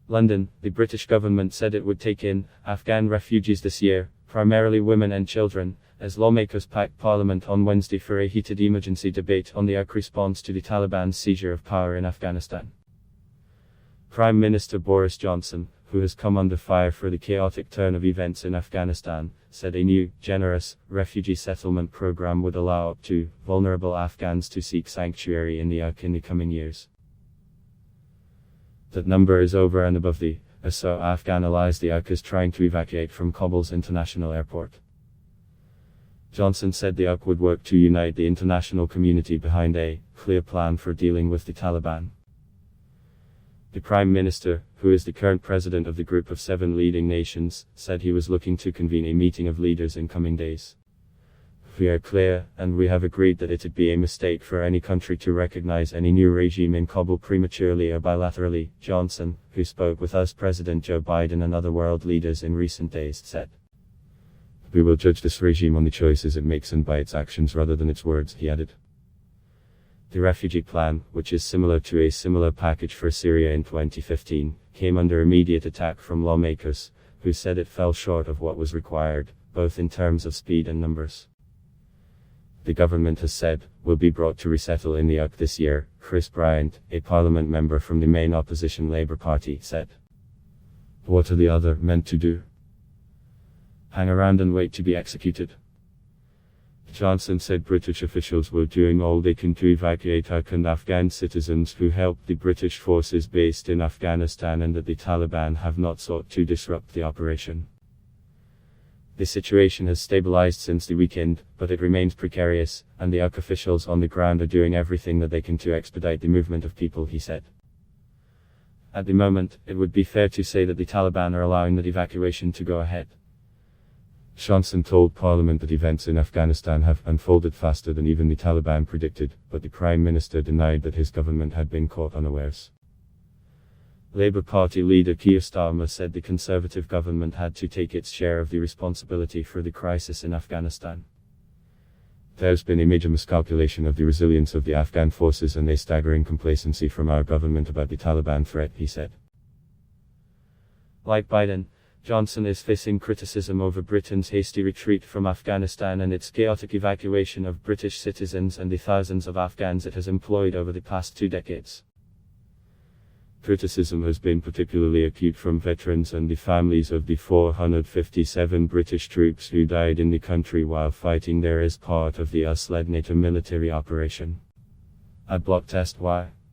London, the British government said it would take in Afghan refugees this year, primarily women and children, as lawmakers packed Parliament on Wednesday for a heated emergency debate on the AUK response to the Taliban's seizure of power in Afghanistan. Prime Minister Boris Johnson, who has come under fire for the chaotic turn of events in Afghanistan, said a new, generous, refugee settlement program would allow up to vulnerable Afghans to seek sanctuary in the AUK in the coming years. That number is over and above the so Afghan allies the AUK is trying to evacuate from Kabul's international airport. Johnson said the AUK would work to unite the international community behind a clear plan for dealing with the Taliban. The Prime Minister, who is the current president of the group of 7 leading nations, said he was looking to convene a meeting of leaders in coming days. We are clear, and we have agreed that it'd be a mistake for any country to recognize any new regime in Kabul prematurely or bilaterally, Johnson, who spoke with US President Joe Biden and other world leaders in recent days, said. We will judge this regime on the choices it makes and by its actions rather than its words, he added. The refugee plan, which is similar to a similar package for Syria in 2015, came under immediate attack from lawmakers, who said it fell short of what was required, both in terms of speed and numbers. The government has said, will be brought to resettle in the AUK this year, Chris Bryant, a parliament member from the main opposition Labour Party, said. What are the other meant to do? Hang around and wait to be executed? Johnson said British officials were doing all they can to evacuate AUK and Afghan citizens who helped the British forces based in Afghanistan and that the Taliban have not sought to disrupt the operation. The situation has stabilized since the weekend, but it remains precarious, and the AUK officials on the ground are doing everything that they can to expedite the movement of people, he said. At the moment, it would be fair to say that the Taliban are allowing that evacuation to go ahead. Johnson told Parliament that events in Afghanistan have unfolded faster than even the Taliban predicted, but the Prime Minister denied that his government had been caught unawares. Labour Party leader Keir Starmer said the Conservative government had to take its share of the responsibility for the crisis in Afghanistan. There's been a major miscalculation of the resilience of the Afghan forces and a staggering complacency from our government about the Taliban threat, he said. Like Biden, Johnson is facing criticism over Britain's hasty retreat from Afghanistan and its chaotic evacuation of British citizens and the thousands of Afghans it has employed over the past 2 decades. Criticism has been particularly acute from veterans and the families of the 457 British troops who died in the country while fighting there as part of the US-led NATO military operation. Adblock test. Why?